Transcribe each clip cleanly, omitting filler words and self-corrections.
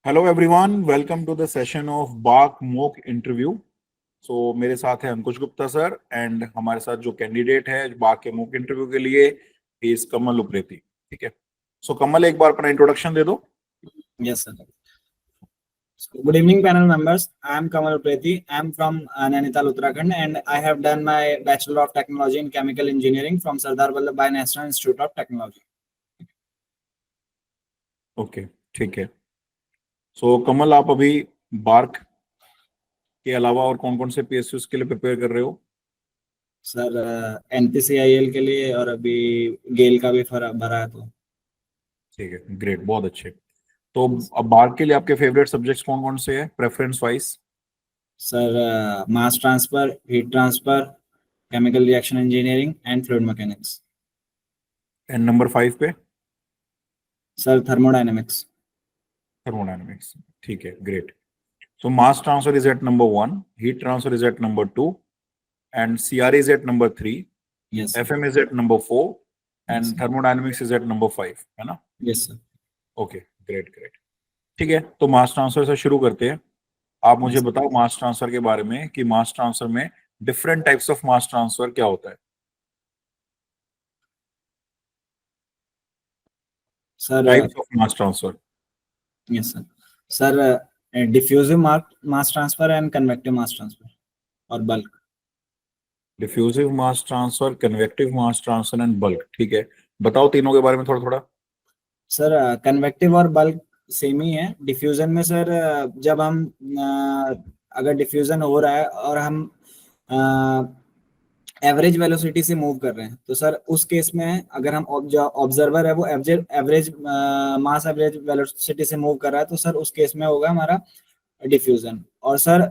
Hello everyone, welcome to the session of बाक mock interview. So मेरे साथ है अंकुश गुप्ता सर एंड हमारे साथ जो कैंडिडेट है बाक के मॉक इंटरव्यू के लिए इज कमल उप्रेती। ठीक है। सो कमल, एक बार अपना इंट्रोडक्शन दे दो। Yes, sir. So, good evening, panel members. I am Kamal Preti. I am from Nainital, Uttarakhand, and I have done my Bachelor of Technology in Chemical Engineering from Sardar Vallabhbhai National Institute of Technology. Okay, ठीक है। सो कमल, आप अभी bark के अलावा और कौन कौन से पीएसयूज के लिए प्रिपेयर कर रहे हो? सर NPCIL के लिए और अभी गेल का भी भरा है तो ठीक है, ग्रेट, बहुत अच्छे। तो अब बार्क के लिए आपके फेवरेट सब्जेक्ट्स कौन कौन से हैं preference wise? Sir mass transfer, heat transfer, chemical reaction engineering and fluid mechanics. And number 5 पे? Sir thermodynamics. थर्मोडायनेमिक्स। ठीक है, great. So mass transfer is at number 1, heat transfer is at number 2, and CRE is at number 3, yes FM is at number 4, yes and thermodynamics is at number 5, है ना? Yes sir. Okay, great great. ठीक है, तो mass transfer से शुरू करते हैं। आप मुझे बताओ मास ट्रांसफर के बारे में कि मास ट्रांसफर में different types of mass transfer क्या होता है। Sir types of mass transfer. Yes sir. Sir diffusive mass transfer and convective mass transfer और bulk. Diffusive mass transfer, convective mass transfer and bulk. ठीक है, बताओ तीनों के बारे में थोड़ा थोड़ा। सर कन्वेक्टिव और बल्क सेम ही है। डिफ्यूजन में सर जब हम अगर डिफ्यूजन हो रहा है और हम एवरेज वेलोसिटी से मूव कर रहे हैं तो सर उस केस में अगर हम ऑब्जर्वर है वो एवरेज मास एवरेज वेलोसिटी से मूव कर रहा है तो सर उस केस में होगा हमारा डिफ्यूजन। और सर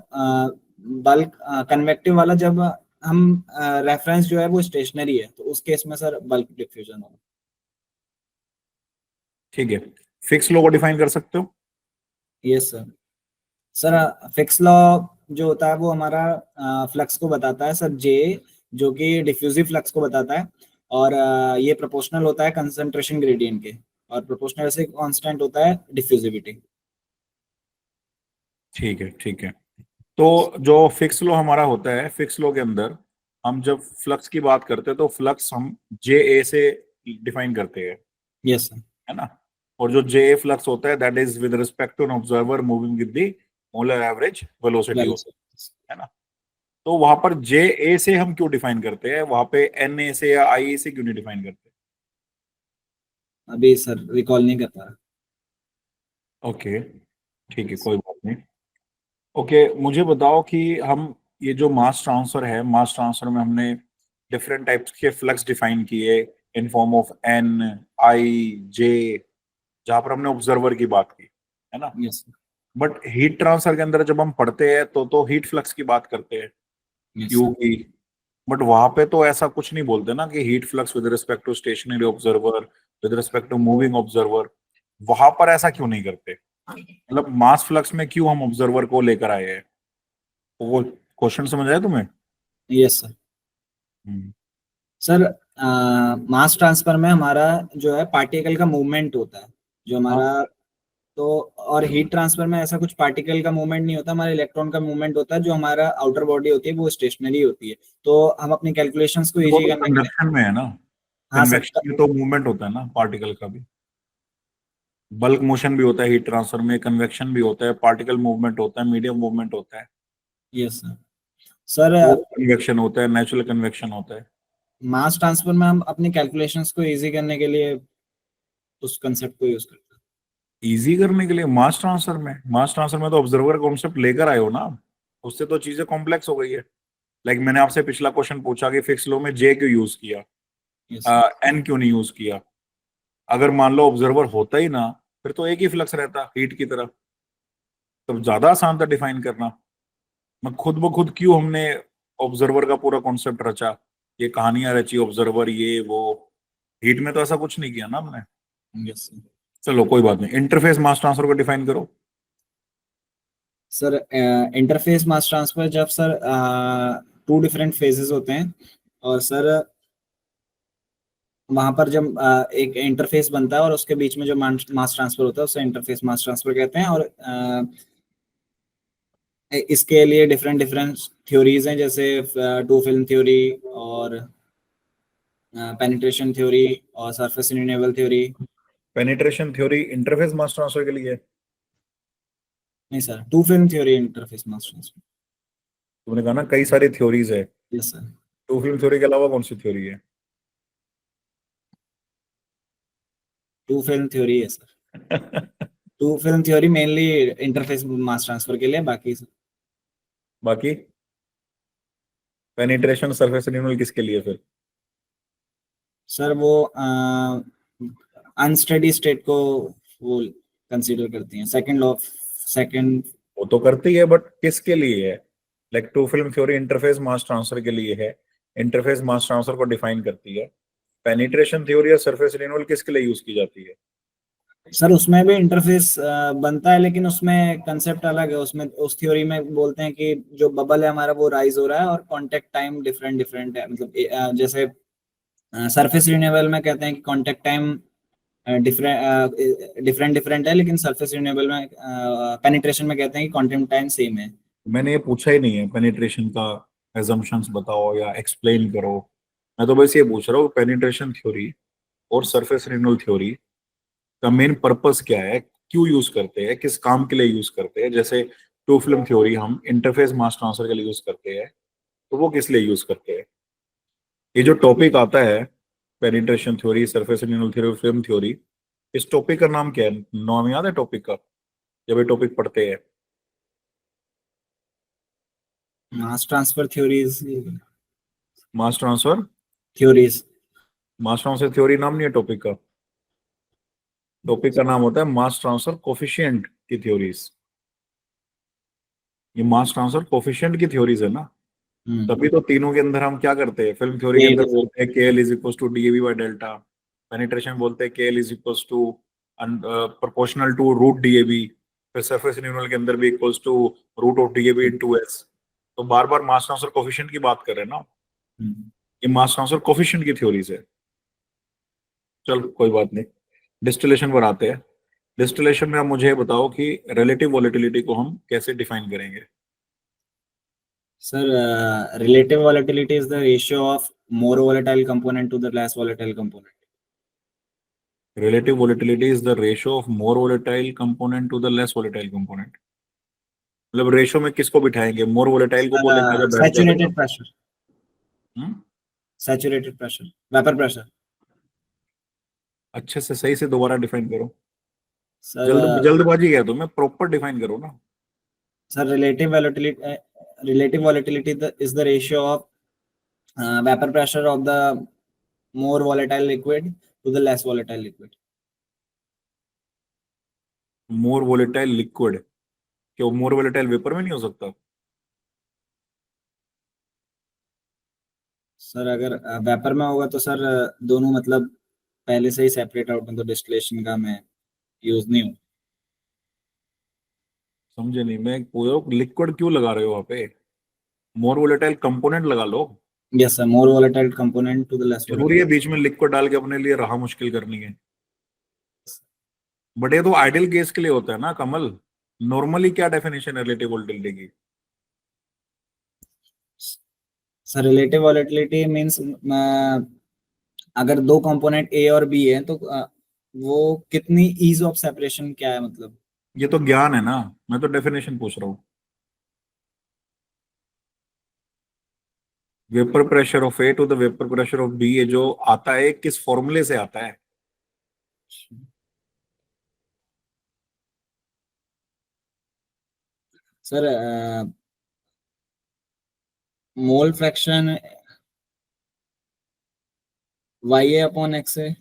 बल्क कन्वेक्टिव वाला जब हम रेफरेंस जो है वो स्टेशनरी है तो उस केस में सर बल्क डिफ्यूजन होगा। ठीक है, फिक्स लॉ को डिफाइन कर सकते हो? Yes sir. Sir fix law जो होता है वो हमारा फ्लक्स को बताता है सर, जे, जो कि डिफ्यूजिव फ्लक्स को बताता है। और ये प्रोपोर्शनल होता है कंसंट्रेशन ग्रेडियंट के, और प्रोपोर्शनल से कांस्टेंट होता है डिफ्यूजिविटी। ठीक है, ठीक है। तो जो फिक्स लो हमारा होता है, फिक्स लो के अंदर हम जब फ्लक्स की बात करते हैं तो फ्लक्स हम जे ए से डिफाइन करते हैं, यस सर। है ना? और जो जे ए फ्लक्स होता है that is with respect to an observer moving with the molar average velocity well होता सर। है ना? तो वहां पर जे ए से हम क्यों डिफाइन करते हैं, वहां पे एन ए से या आई ए से क्यों नहीं डिफाइन करते? अभी सर रिकॉल नहीं कर पा रहा। ओके, ठीक है, कोई बात नहीं। ओके, मुझे बताओ कि हम ये जो मास ट्रांसफर है, मास ट्रांसफर में हमने डिफरेंट टाइप्स के फ्लक्स डिफाइन किए इन फॉर्म ऑफ एन, आई, जे, जहां पर हमने ऑब्जर्वर की बात की, है ना? Yes sir. But heat transfer के अंदर जब हम पढ़ते हैं तो हीट फ्लक्स की बात करते हैं, यस क्यू सर। की। बट वहां पे तो ऐसा कुछ नहीं बोलते ना कि heat flux with respect to stationary observer, with respect to moving observer. वहां पर ऐसा क्यों नहीं करते? मतलब मास फ्लक्स में क्यों हम ऑब्जर्वर को लेकर आए हैं? वो क्वेश्चन समझ आया तुम्हें? Yes sir. Hmm, sir mass transfer में हमारा जो है पार्टिकल का मूवमेंट होता है जो हाँ, हमारा। तो और हीट ट्रांसफर में ऐसा कुछ पार्टिकल का मूवमेंट नहीं होता, हमारे इलेक्ट्रॉन का मूवमेंट होता है। जो हमारा आउटर बॉडी होती है वो स्टेशनरी होती है। तो हम अपनी कैलकुलेशंस को वो इजी तो करने के लिए। कन्वेक्शन में है ना। हाँ सर। कन्वेक्शन में तो मूवमेंट होता है ना पार्टिकल का भी। बल्क मोशन भी होता है हीट ट्रांसफर में, कन्वेक्शन भी होता है, पार्टिकल मूवमेंट होता है, मीडियम मूवमेंट होता है। Yes sir. सर वो कन्वेक्शन होता है, नेचुरल कन्वेक्शन होता है। मास ट्रांसफर में हम अपनी कैलकुलेशंस को इजी करने के लिए उस कंसेप्ट को यूज करते इजी करने के लिए मास ट्रांसफर में तो ऑब्जर्वर कॉन्सेप्ट लेकर आए हो ना। उससे तो चीजें कॉम्प्लेक्स हो गई है। लाइक मैंने आपसे पिछला क्वेश्चन पूछा कि फिक्स लो में जे क्यों यूज किया, हैं। Yes sir. एन क्यों नहीं यूज किया? अगर मान लो ऑब्जर्वर होता ही ना, फिर तो एक ही फ्लक्स रहता हीट की तरह। तब ज्यादा आसान था डिफाइन करना। मैं खुद ब खुद क्यों हमने ऑब्जर्वर का पूरा कॉन्सेप्ट रचा, ये कहानियां रची ऑब्जर्वर ये वो। हीट में तो ऐसा कुछ नहीं किया ना हमने। Yes sir. चलो कोई बात नहीं, इंटरफेस मास ट्रांसफर को डिफाइन करो। सर इंटरफेस मास ट्रांसफर जब सर टू डिफरेंट फेजेस होते हैं और सर वहां पर जब एक इंटरफेस बनता है और उसके बीच में जो मास ट्रांसफर होता है उसे इंटरफेस मास ट्रांसफर कहते हैं। और इसके लिए डिफरेंट डिफरेंट थ्योरीज हैं, जैसे टू फिल्म थ्योरी और पेनिट्रेशन थ्योरी और surface renewable theory. Penetration theory interface mass transfer के लिए है। नहीं sir, two film theory interface mass transfer. तुमने कहा ना कई सारी थ्योरीज है, yes sir. Two film theory के अलावा कौन सी थ्योरी है? टू फिल्म थ्योरी है sir. Two film theory mainly interface mass transfer के लिए, बाकी बाकी पेनिट्रेशन सरफेस रिन्यूअल किसके लिए फिर? सर वो अनस्टेडी स्टेट को वो कंसीडर करती हैं, सेकंड लॉ ऑफ सेकंड। वो तो करती है, बट किसके लिए है? Like two film theory interface mass transfer के लिए है, इंटरफेस मास ट्रांसफर को डिफाइन करती है। पेनिट्रेशन थ्योरी या सरफेस रिन्यूअल किसके लिए यूज की जाती है? सर उसमें भी इंटरफेस बनता है, लेकिन उसमें कंसेप्ट अलग है। उसमें उस थ्योरी में बोलते हैं कि जो बबल है हमारा वो राइज हो रहा है और कांटेक्ट टाइम डिफरेंट डिफरेंट है। मतलब जैसे सरफेस रिन्यूएबल में कहते हैं कि कांटेक्ट टाइम डिफरेंट डिफरेंट है, लेकिन सरफेस रिन्यूएबल में पेनिट्रेशन में कहते हैं कि कांटेक्ट टाइम सेम है। मैंने ये पूछा ही नहीं है पेनिट्रेशन का एजम्पशंस बताओ या एक्सप्लेन करो। मैं तो बस ये पूछ रहा हूँ पेनिट्रेशन थ्योरी और सरफेस रिन्यूअल थ्योरी का मेन पर्पस क्या है, क्यों यूज करते हैं, किस काम के लिए यूज करते हैं? जैसे टू फिल्म थ्योरी हम इंटरफेस मास ट्रांसफर के लिए यूज करते हैं, तो वो किस लिए यूज करते हैं? ये जो टॉपिक आता है penetration theory, surface renewal theory, film theory, इस टॉपिक का नाम क्या है? नाम याद है टॉपिक का जब ये टॉपिक पढ़ते हैं? Mass transfer theories. Mass transfer, theories. Mass transfer theory नाम नहीं है टॉपिक का। टॉपिक का नाम होता है मास ट्रांसफर कोफिशिएंट की थ्योरीज। ये मास ट्रांसफर कोफिशिएंट की थ्योरीज है ना। तभी तो तीनों के अंदर हम क्या करते हैं, फिल्म थ्योरी के अंदर बोलते हैं K L is equal to D A B by delta. Penetration बोलते हैं K L is equal to proportional to root D A B. फिर सरफेस रिन्यूअल के अंदर भी equals to root of D A B into S. तो बार बार mass transfer coefficient की बात कर रहे हैं ना। ये मास ट्रांसफर कोफिशिएंट की थ्योरीज है। चल कोई बात नहीं, डिस्टिलेशन पर आते हैं। डिस्टिलेशन में आप मुझे ये बताओ कि रिलेटिव वोलेटिलिटी को हम कैसे डिफाइन करेंगे? Sir relative volatility is the ratio of more volatile component to the less volatile component. Relative volatility is the ratio of more volatile component to the less volatile component. मतलब रेशियो में किसको बिठाएंगे? मोर volatile को बोलेंगे जब बैठ जाएगा Saturated तब। pressure. हम्म? Saturated pressure, vapor pressure. अच्छे से सही से दोबारा डिफाइन करो। सर जल्दबाजी है तुम्हें, प्रॉपर डिफाइन करो ना। Sir relative volatility is the ratio of vapor pressure of the more volatile liquid to the less volatile liquid. More volatile liquid, क्यों मोर वोलेटाइल वेपर में नहीं हो सकता? सर अगर वेपर में होगा तो सर दोनों मतलब पहले से ही सेपरेट आउट में, तो डिस्टिलेशन का मैं यूज नहीं हूँ। समझे नहीं, मैं पूछ रहा हूँ लिक्विड क्यों लगा रहे हो वहां पे? मोर वोलेटाइल कंपोनेंट लगा लो। Yes sir, more volatile component to the less जरूरी है volatile. बीच में लिक्विड डाल के अपने लिए राह मुश्किल करनी है? बट ये तो आइडियल केस के लिए होता है ना कमल। नॉर्मली क्या डेफिनेशन है रिलेटिव वोलेटिलिटी की? सर रिलेटिव वॉलेटिलिटी मींस अगर दो कंपोनेंट ए और बी है तो वो कितनी ईज ऑफ सेपरेशन क्या है मतलब। ये तो ज्ञान है ना, मैं तो डेफिनेशन पूछ रहा हूँ। Vapour pressure of A to the vapour pressure of B, ये जो आता है किस फॉर्मूले से आता है? Sir mole fraction Y A upon X है।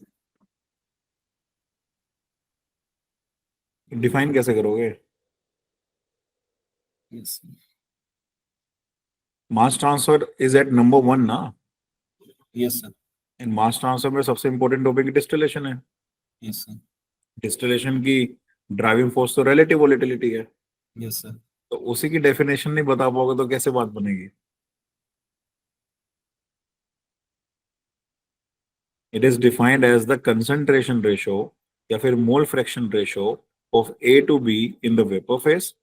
डिफाइन कैसे करोगे? Yes mass transfer is at number one ना। Yes sir. In mass transfer में सबसे इंपॉर्टेंट टॉपिक डिस्टिलेशन है। Yes sir. डिस्टिलेशन की ड्राइविंग फोर्स तो रिलेटिव वोलेटिलिटी है। Yes sir. तो उसी की डेफिनेशन नहीं बता पाओगे तो कैसे बात बनेगी? It is defined as the concentration ratio या फिर mole fraction ratio of A to B in the vapour phase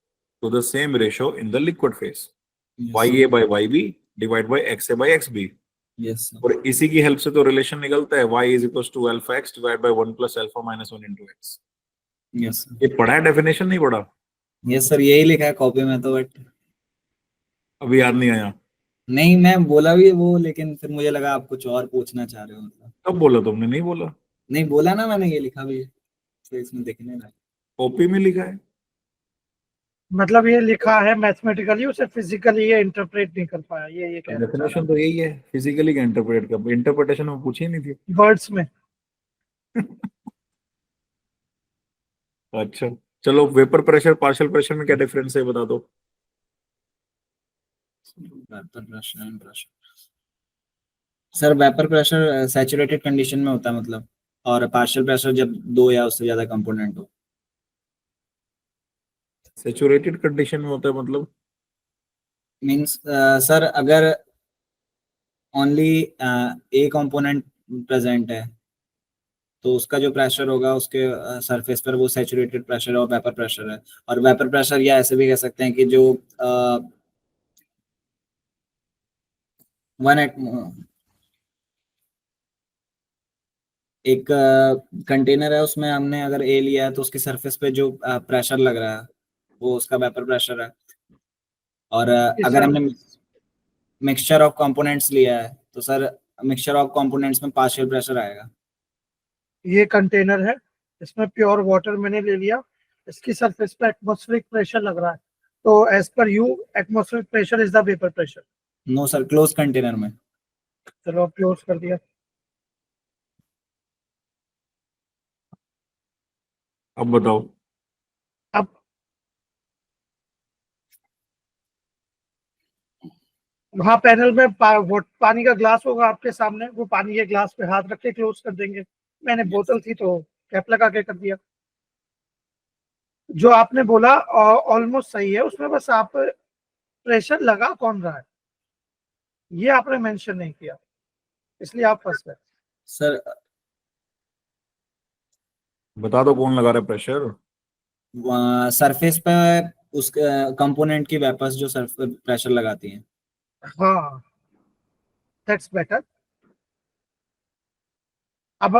to the same ratio in the liquid phase, Y A by Y B divide by X A by X B. Yes और इसी की help से तो relation निकलता है y is equal to alpha X divide by 1 plus alpha minus 1 into X. Yes ये पढ़ा है, डेफिनेशन नहीं पढ़ा? यस सर, यही लिखा है कॉपी में तो, बट अभी याद नहीं आया? नहीं, मैं बोला भी वो, लेकिन फिर मुझे लगा आप कुछ और पूछना चाह रहे हो मतलब। कब बोला तुमने? नहीं बोला। नहीं बोला ना मैंने, ये लिखा भी है, तो इसमें देखने लगा। कॉपी में लिखा है। मतलब ये लिखा है मैथमेटिकली, उसे फिजिकली ये इंटरप्रेट नहीं कर पाया, ये कहना चाह रहा डेफिनेशन तो यही है, फिजिकली का इंटरप्रेट कर, इंटरप्रिटेशन में पूछी नहीं थी। हूं वर्ड्स में। अच्छा चलो, वेपर प्रेशर पार्शियल प्रेशर में क्या डिफरेंस है बता दो। Vapour pressure and pressure, sir vapour pressure saturated condition में होता है मतलब, और पार्शियल प्रेशर जब दो या उससे ज्यादा कंपोनेंट हो। सैचुरेटेड कंडीशन में होता है मतलब? मींस सर अगर ओनली ए कंपोनेंट प्रेजेंट है तो उसका जो प्रेशर होगा उसके सरफेस पर, वो सैचुरेटेड प्रेशर और वेपर प्रेशर है। और वेपर प्रेशर, या ऐसे भी कह सकते हैं कि जो वन एक कंटेनर है, उसमें हमने अगर ए लिया है तो उसकी सरफेस पे जो प्रेशर लग रहा है वो उसका वेपर प्रेशर है। और अगर हमने मिक्सचर ऑफ कंपोनेंट्स लिया है तो सर मिक्सचर ऑफ कंपोनेंट्स में पार्शियल प्रेशर आएगा। ये कंटेनर है, इसमें प्योर वाटर मैंने ले लिया, इसकी सरफेस पे एटमॉस्फेरिक प्रेशर लग रहा है, तो as per you atmospheric pressure is the vapour pressure. No sir, close container में। चलो अब क्लोज कर दिया। अब बताओ। अब वहां पैनल में वो पानी का ग्लास होगा आपके सामने, वो पानी के ग्लास पे हाथ रख के क्लोज कर देंगे। मैंने बोतल थी तो कैप लगा के कर दिया। जो आपने बोला ऑलमोस्ट सही है, उसमें बस आप प्रेशर लगा कौन रहा है ये आपने मेंशन नहीं किया, इसलिए आप फंस गए। सर बता दो कौन लगा रहा है प्रेशर। सरफेस पे उस कंपोनेंट की वेपर्स जो सरफ प्रेशर लगाती हैं। हाँ, दैट्स बेटर। अब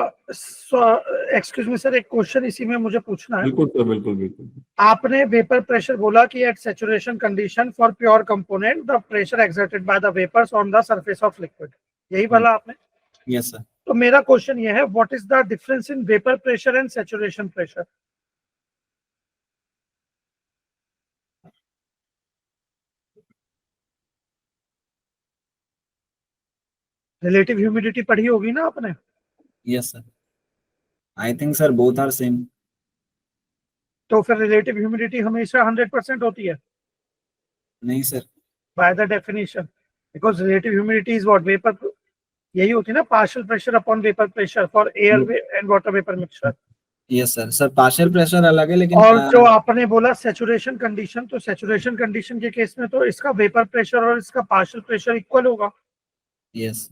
एक्सक्यूज मी सर, एक क्वेश्चन इसी में मुझे पूछना है। बिल्कुल सर, बिल्कुल बिल्कुल। आपने वेपर प्रेशर बोला कि at saturation condition for pure component the pressure exerted by the vapours on the surface of liquid, यही बोला आपने? Yes sir. तो मेरा क्वेश्चन ये है, what is the difference in vapour pressure and saturation pressure? Relative humidity पढ़ी होगी ना आपने? Yes sir, I think sir both are same. तो फिर रिलेटिव ह्यूमिडिटी हमेशा 100% होती है नहीं sir. By the definition, because relative humidity is what vapour, यही होती है ना, partial pressure upon vapour pressure for air and water vapour mixture. Yes sir. Sir partial pressure अलग है, लेकिन और जो आपने बोला सैचुरेशन कंडीशन, तो सैचुरेशन कंडीशन के केस में तो इसका वेपर प्रेशर और इसका पार्शियल प्रेशर इक्वल होगा। यस,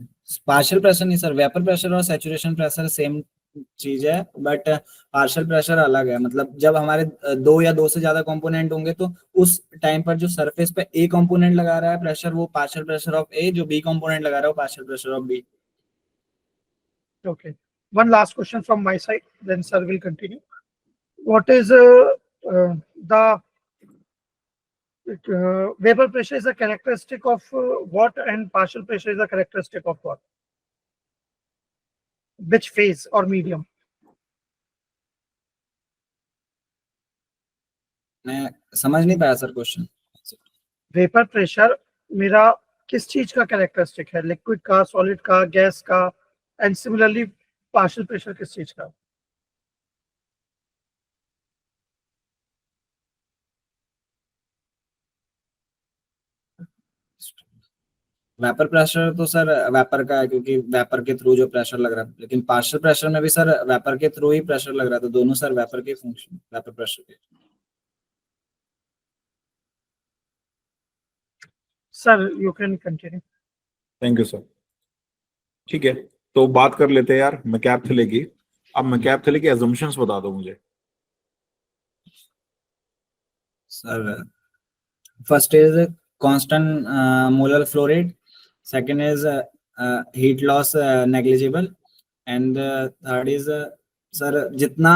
पार्शियल प्रेशर नहीं सर, वेपर प्रेशर और सैचुरेशन प्रेशर सेम चीज है, बट पार्शियल प्रेशर अलग है। मतलब जब हमारे दो या दो से ज्यादा कंपोनेंट होंगे तो उस टाइम पर जो सरफेस पे ए कंपोनेंट लगा रहा है प्रेशर, वो पार्शियल प्रेशर ऑफ ए, जो बी कंपोनेंट लगा रहा है वो partial pressure of B. Okay. One last question from my side, then sir will continue. What is the vapor pressure is a characteristic of what, and partial pressure is a characteristic of what? Which phase or medium? मैं समझ नहीं पाया sir question. Vapour pressure मेरा किस चीज का characteristic है? Liquid का, सॉलिड का, गैस का? एंड सिमिलरली पार्शियल प्रेशर किस चीज का? वेपर प्रेशर तो सर वेपर का है, क्योंकि वेपर के थ्रू जो प्रेशर लग रहा है, लेकिन पार्शियल प्रेशर में भी सर वेपर के थ्रू ही प्रेशर लग रहा है, तो दोनों सर वेपर के फंक्शन, वेपर प्रेशर के। Sir you can continue. Thank you sir. ठीक है, तो बात कर लेते हैं यार मैककेले की। अब मैककेले की assumptions बता दो मुझे। Sir first is constant molar flow rate, second is heat loss negligible, and third is sir जितना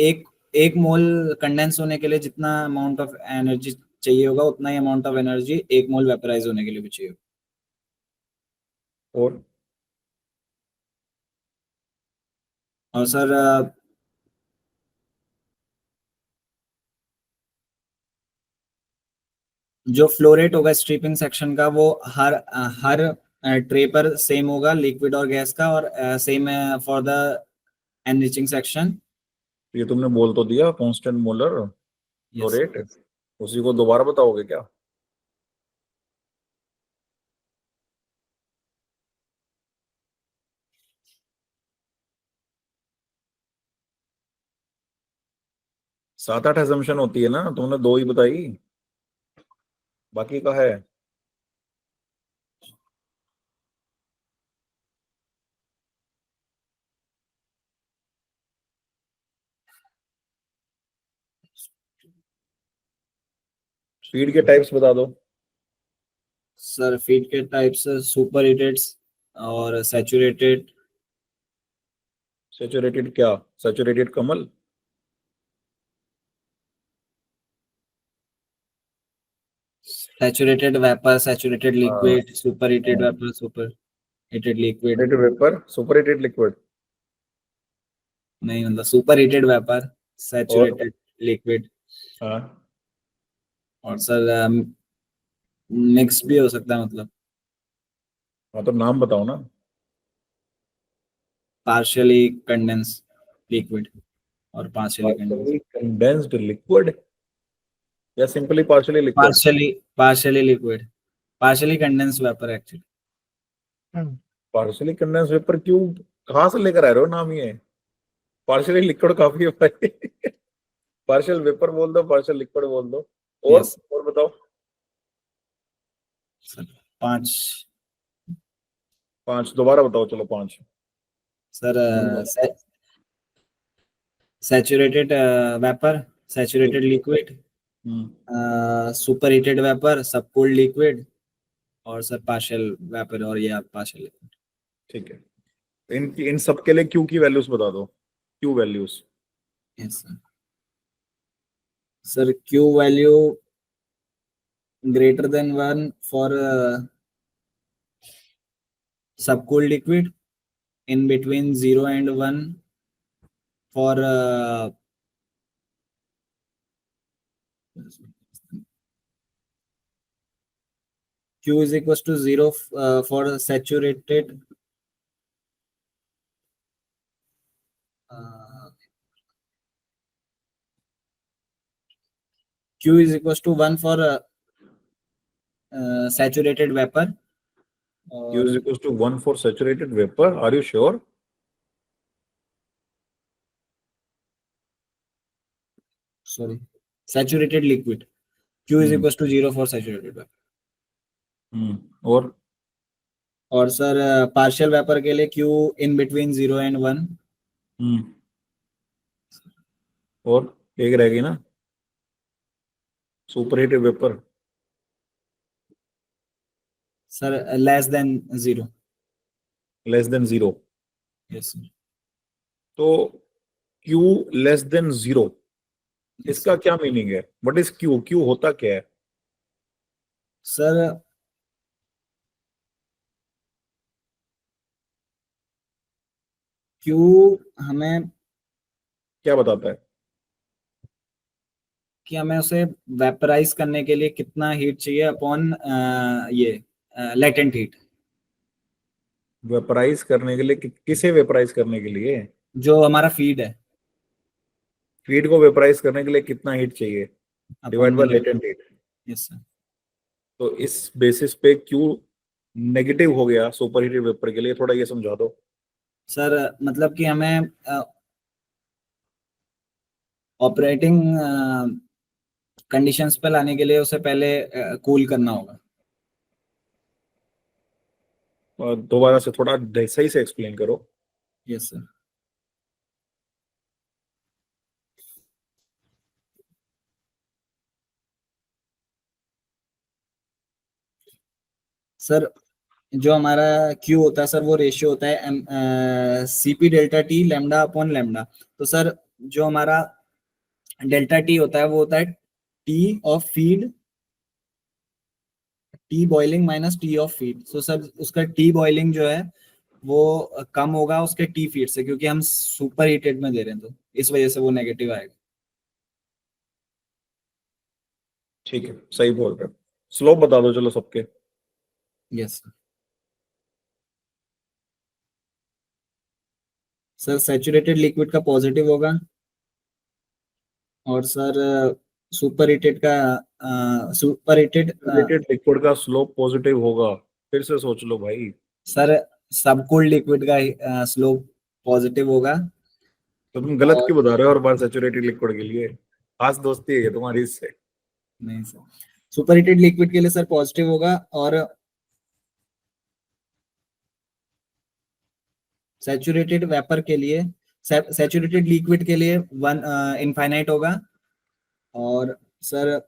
एक एक मोल कंडेंस होने के लिए जितना अमाउंट ऑफ एनर्जी चाहिए होगा उतना ही अमाउंट ऑफ एनर्जी एक मोल वेपराइज होने के लिए भी चाहिए होगा। और सर जो फ्लो रेट होगा स्ट्रीपिंग सेक्शन का वो हर ट्रे पर सेम होगा लिक्विड और गैस का, और सेम है फॉर द एनरिचिंग सेक्शन। ये तुमने बोल तो दिया कांस्टेंट मोलर फ्लो रेट, उसी को दोबारा बताओगे क्या? सात आठ assumption होती है ना, तुमने दो ही बताई, बाकी का है। फीड के टाइप्स बता दो। सर फीड के टाइप्स सुपर हीटेड और सैचुरेटेड। सैचुरेटेड क्या? Saturated Kamal? Saturated vapour, saturated liquid, super heated vapour, super heated liquid. Vapour, super heated liquid? नहीं, मतलब super heated vapour, saturated liquid, हाँ, और सर मिक्स भी हो सकता है, मतलब हाँ तो नाम बताओ ना। पार्शियली कंडेंस लिक्विड और पार्शियली कंडेंस। कंडेंस्ड लिक्विड या simply partially liquid? Partially liquid, partially condense vapour actually. Partially condensed vapour क्यों, कहाँ से लेकर आ रहे हो नाम ये? पार्शियली लिक्विड काफी है भाई। पार्शियल वेपर बोल दो, पार्शियल लिक्विड बोल दो। और Yes. और बताओ। पांच। पांच दोबारा बताओ, चलो पांच। Sir saturated vapour, saturated liquid, super heated vapour, सब कूल्ड लिक्विड, और सर पार्शियल वेपर, और ये पार्शियल लिक्विड। ठीक है, इन सब के लिए क्यू की वैल्यूज बता दो, Q values. Yes sir Q value greater than 1 for subcooled liquid, in between 0 and 1 for Q is equals to 0 for saturated Q is equals to 1 for saturated vapor. Q is equals to 1 for saturated vapor. Are you sure? Sorry, saturated liquid. Q is equals to 0 for saturated vapor. और sir partial vapour के लिए Q in between 0 and 1. और एक रहेगी ना, super heated vapour. Sir less than 0. Less than 0। Yes sir. तो Q less than 0, इसका क्या मीनिंग है? What is Q? Q होता क्या है सर? Q हमें क्या बताता है? कि हमें उसे वेपराइज करने के लिए कितना हीट चाहिए अपॉन ये लेटेंट हीट। वेपराइज करने के लिए किसे वेपराइज करने के लिए? जो हमारा फीड है, फीड को वेपराइज करने के लिए कितना हीट चाहिए divide upon by the latent heat. Yes sir. तो इस बेसिस पे Q नेगेटिव हो गया सुपर हीटेड वेपर के लिए, थोड़ा ये समझा दो। सर मतलब कि हमें ऑपरेटिंग कंडीशंस पे लाने के लिए उसे पहले कूल करना होगा। दोबारा से थोड़ा सही से एक्सप्लेन करो। Yes sir. सर जो हमारा क्यू होता है सर वो रेशियो होता है CP delta T lambda upon lambda. तो सर जो हमारा डेल्टा टी होता है वो होता है T of feed, T boiling minus T of feed. तो सर उसका टी बॉइलिंग जो है वो कम होगा उसके टी फीड से, क्योंकि हम सुपर हीटेड में दे रहे हैं, तो इस वजह से वो नेगेटिव आएगा। ठीक है, सही बोल रहे हो। स्लोप बता दो चलो सबके। Yes sir. सैचुरेटेड लिक्विड का पॉजिटिव होगा, और सर सुपर हीटेड का सुपर हीटेड लिक्विड का स्लोप पॉजिटिव होगा, फिर से सोच लो भाई। सर सबकूल्ड लिक्विड का स्लोप पॉजिटिव होगा। तो तुम गलत और क्यों बता रहे हो हर बार सैचुरेटेड लिक्विड के लिए? खास दोस्ती है तुम्हारी इससे। नहीं सर, सुपर हीटेड लिक्विड के लिए सर पॉजिटिव होगा, और सैचुरेटेड वेपर के लिए, सैचुरेटेड लिक्विड के लिए वन इनफाइनाइट होगा। और सर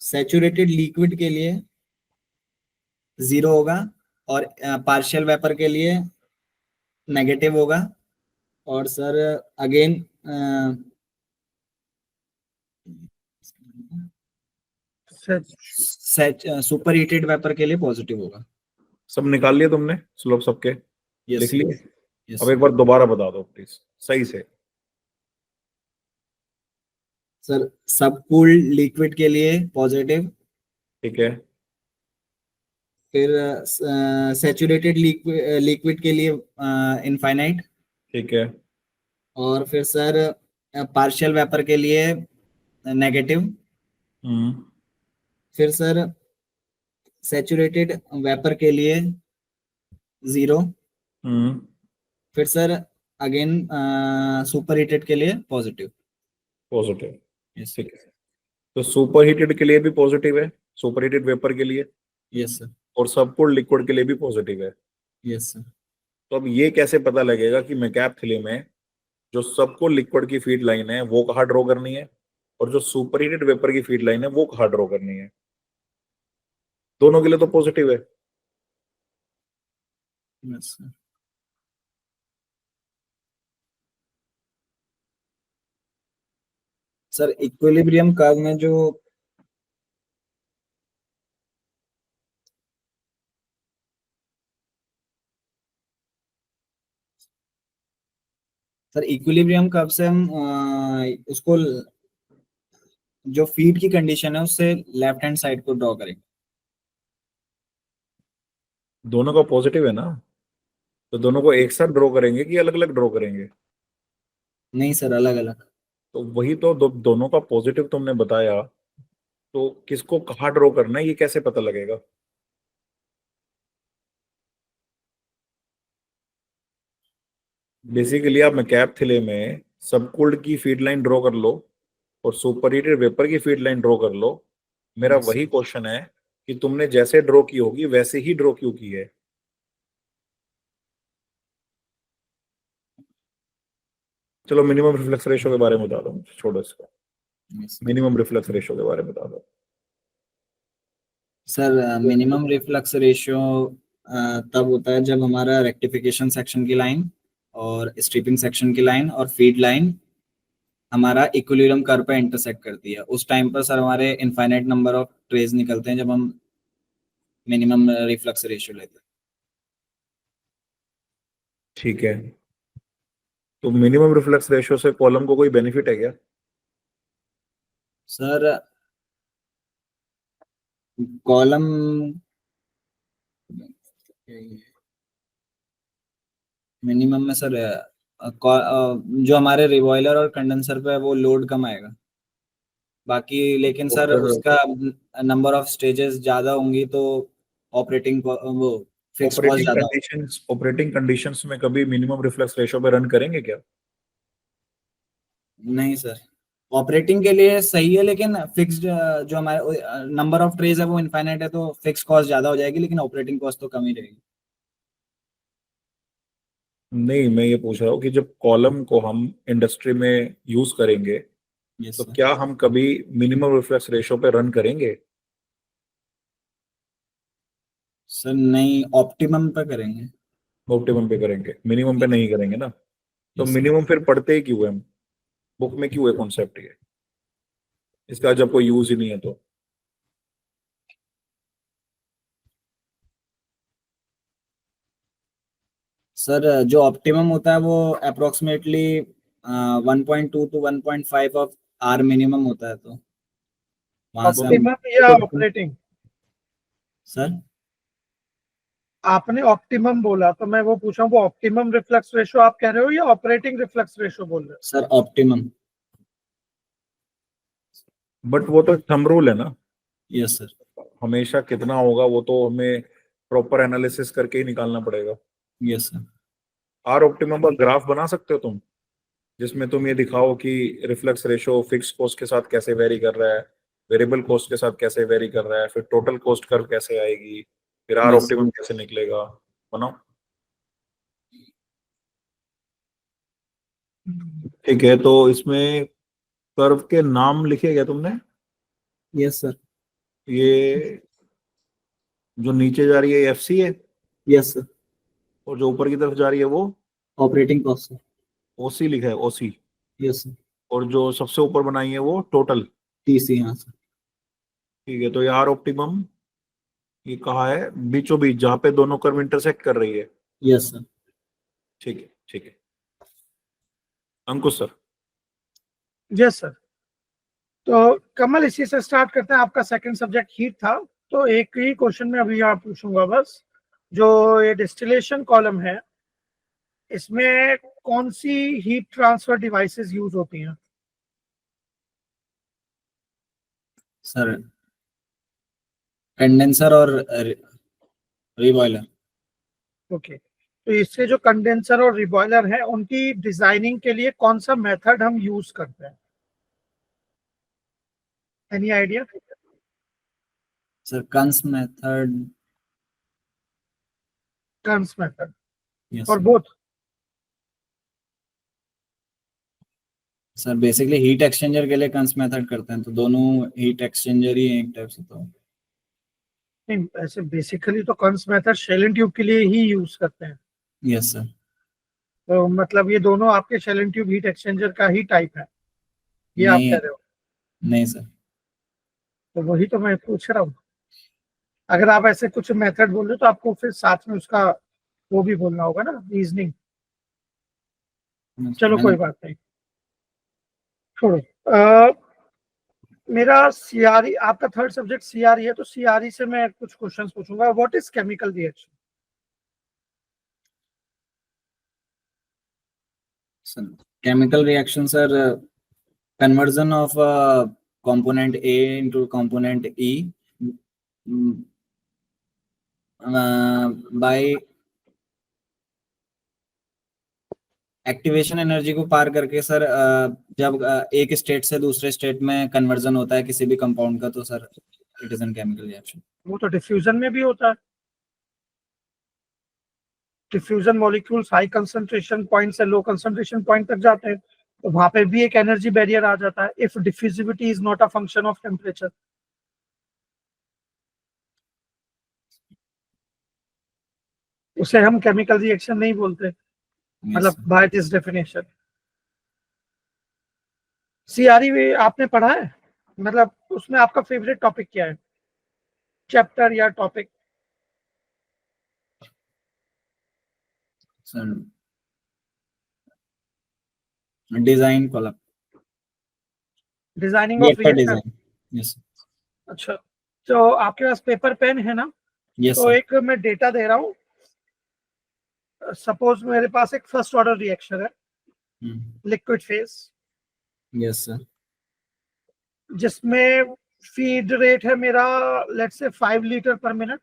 सैचुरेटेड लिक्विड के लिए 0 होगा, और पार्शियल वेपर के लिए नेगेटिव होगा। और sir again super heated vapour के लिए पॉजिटिव होगा। सब निकाल लिए तुमने स्लोप सबके? यस लिख लिए? यस अब एक बार दोबारा बता दो प्लीज सही से। सर सब कूल्ड लिक्विड के लिए पॉजिटिव, ठीक है। फिर सैचुरेटेड लिक्विड के लिए इनफाइनाइट, ठीक है। और फिर सर पार्शियल वेपर के लिए नेगेटिव, हम्म। फिर सर सैचुरेटेड वेपर के लिए 0, हम्म। फिर सर अगेन सुपर हीटेड के लिए पॉजिटिव। पॉजिटिव। यस ठीक है। तो सुपर हीटेड के लिए भी पॉजिटिव है, सुपर हीटेड वेपर के लिए, यस सर और सबकूल्ड लिक्विड के लिए भी पॉजिटिव है। Yes sir. तो अब ये कैसे पता लगेगा कि मैकैप थ्री में जो सबको लिक्विड की फीड लाइन है वो कहाँ ड्रॉ करनी है, और जो सुपर हीटेड वेपर की फीड लाइन है वो कहाँ ड्रॉ करनी है? दोनों के लिए तो पॉजिटिव है। Yes sir. Sir equilibrium curve में जो सर इक्विलिब्रियम कर्व से हम उसको जो फीड की कंडीशन है उससे लेफ्ट हैंड साइड को ड्रॉ करेंगे। दोनों का पॉजिटिव है ना, तो दोनों को एक साथ ड्रॉ करेंगे कि अलग अलग ड्रॉ करेंगे? नहीं सर, अलग अलग। तो वही तो दोनों का पॉजिटिव तुमने बताया, तो किसको कहाँ ड्रॉ करना है ये कैसे पता लगेगा? बेसिकली आप मैकैप थिले में सबकूल्ड की फीड लाइन ड्रॉ कर लो और सुपर हीटेड वेपर की फीड लाइन ड्रॉ कर लो। मेरा Yes. वही क्वेश्चन है कि तुमने जैसे ड्रॉ की होगी वैसे ही ड्रॉ क्यों की है? चलो मिनिमम रिफ्लेक्स रेशियो के बारे में बता दो, छोड़ो इसको। Yes. मिनिमम रिफ्लेक्स रेशियो के बारे में बता दो। सर मिनिमम रिफ्लक्स रेशियो तब होता है जब हमारा रेक्टिफिकेशन सेक्शन की लाइन और स्ट्रिपिंग सेक्शन की लाइन और फीड लाइन हमारा इक्विलिब्रियम कर्व पे इंटरसेक्ट करती है। उस टाइम पर सर हमारे इनफाइनाइट नंबर ऑफ ट्रेज निकलते हैं जब हम मिनिमम रिफ्लक्स रेशियो लेते हैं। ठीक है। तो मिनिमम रिफ्लेक्स रेशियो से कॉलम को कोई बेनिफिट है क्या? सर कॉलम मिनिमम में सर जो हमारे रिबॉयलर और कंडेंसर पे है वो लोड कम आएगा बाकी, लेकिन तो सर फिर उसका नंबर ऑफ स्टेजेस ज्यादा होंगी तो ऑपरेटिंग वो फिक्स कॉस्ट ज्यादा होगा। ऑपरेटिंग कंडीशंस में कभी मिनिमम रिफ्लेक्स रेशियो पे रन करेंगे क्या? नहीं सर। ऑपरेटिंग के लिए सही है, लेकिन फिक्स्ड जो हमारे नंबर ऑफ ट्रेज है वो इनफाइनाइट है, तो फिक्स कॉस्ट ज्यादा हो जाएगी, लेकिन ऑपरेटिंग कॉस्ट तो कम ही रहेगी। नहीं, मैं ये पूछ रहा हूँ कि जब कॉलम को हम इंडस्ट्री में यूज करेंगे यस तो सर। क्या हम कभी मिनिमम रिफ्लेक्स रेशो पे रन करेंगे? सर नहीं, ऑप्टिमम पे करेंगे। ऑप्टिमम पे करेंगे, मिनिमम पे नहीं करेंगे ना? तो यस सर। मिनिमम फिर पढ़ते ही क्यों है हम? बुक में क्यों है कॉन्सेप्ट ये? इसका जब कोई यूज ही नहीं है तो। सर जो ऑप्टिमम होता है वो approximately 1.2 to 1.5 of R minimum होता है, तो वहां से हम। ऑप्टिमम या ऑपरेटिंग? सर आपने ऑप्टिमम बोला तो मैं वो पूछा, वो ऑप्टिमम रिफ्लेक्स रेशो आप कह रहे हो या ऑपरेटिंग रिफ्लेक्स रेशो बोल रहे हो? Sir optimum. बट वो तो थंब रूल है ना, यस सर। हमेशा कितना होगा वो तो हमें प्रॉपर एनालिसिस करके ही निकालना पड़ेगा। Yes sir. आर ऑप्टिमम का ग्राफ बना सकते हो तुम, जिसमें तुम ये दिखाओ कि रिफ्लेक्स रेशो फिक्स कॉस्ट के साथ कैसे वेरी कर रहा है, वेरिएबल कॉस्ट के साथ कैसे वेरी कर रहा है, फिर टोटल कॉस्ट कर्व कैसे आएगी, फिर आर यस ऑप्टिमम कैसे निकलेगा। बनाओ। ठीक है, तो इसमें कर्व के नाम लिखे क्या तुमने? Yes sir. ये जो नीचे जा रही है एफ सी है, यस सर। और जो ऊपर की तरफ जा रही है वो ऑपरेटिंग कॉस्ट सर। ओसी लिखा है, ओसी। Yes sir. और जो सबसे ऊपर बनाई है वो टोटल। टीसी, हाँ सर। ठीक है, तो ये आर ऑप्टिमम ये कहा है बीचों बीच जहां पे दोनों कर्व इंटरसेक्ट कर रही है। Yes sir. ठीक है, ठीक है। अंकुश सर। Yes sir. तो कमल, इसी से स्टार्ट करते हैं। आपका सेकंड सब्जेक्ट हीट था, तो एक ही क्वेश्चन में अभी यहाँ पूछूंगा बस। जो ये डिस्टिलेशन कॉलम है, इसमें कौन सी हीट ट्रांसफर डिवाइसेस यूज होती हैं? सर कंडेंसर और रिबॉयलर। ओके, तो इससे जो कंडेंसर और रिबॉयलर है, उनकी डिजाइनिंग के लिए कौन सा मेथड हम यूज करते हैं? Any idea? Sir Kern's method. Turns method yes और sir. Both? Sir basically heat exchanger के लिए कंस मेथड करते हैं, तो दोनों हीट एक्सचेंजर ही हैं एक टाइप से, तो। नहीं, ऐसे बेसिकली तो Kern's method shell and tube के लिए ही यूज करते हैं। Yes sir. तो मतलब ये दोनों आपके shell and tube heat exchanger का ही टाइप है, ये आप नहीं, कह रहे हो? नहीं सर। तो वही तो मैं पूछ रहा हूँ। अगर आप ऐसे कुछ मेथड बोल रहे हो तो आपको फिर साथ में उसका वो भी बोलना होगा ना, रीजनिंग। चलो मैंने। कोई बात नहीं, छोड़ो। मेरा सीआरई, आपका थर्ड सब्जेक्ट सीआरई है, तो सीआरई से मैं कुछ क्वेश्चंस पूछूंगा। What is chemical reaction? Sir chemical reaction sir, conversion of component A into component E by activation energy को पार करके सर, जब एक स्टेट से दूसरे स्टेट में कन्वर्जन होता है किसी भी कंपाउंड का, तो sir it is an chemical reaction. वो तो डिफ्यूजन में भी होता है। Diffusion molecules high concentration point से लो कंसंट्रेशन पॉइंट तक जाते हैं, तो वहां पे भी एक एनर्जी बैरियर आ जाता है, if diffusivity is not a function of temperature. उसे हम केमिकल रिएक्शन नहीं बोलते, यस मतलब बाय दिस डेफिनेशन। सीआरई में आपने पढ़ा है, मतलब उसमें आपका फेवरेट टॉपिक क्या है, चैप्टर या topic? Sir design column, designing of reactor reactor. Design. Yes. अच्छा, तो आपके पास पेपर पेन है ना? यस तो सर। एक मैं डेटा दे रहा हूँ। सपोज मेरे पास एक फर्स्ट ऑर्डर रिएक्शन है, लिक्विड फेज, यस सर। जिसमें फीड रेट है मेरा, लेट्स से 5 लीटर पर minute.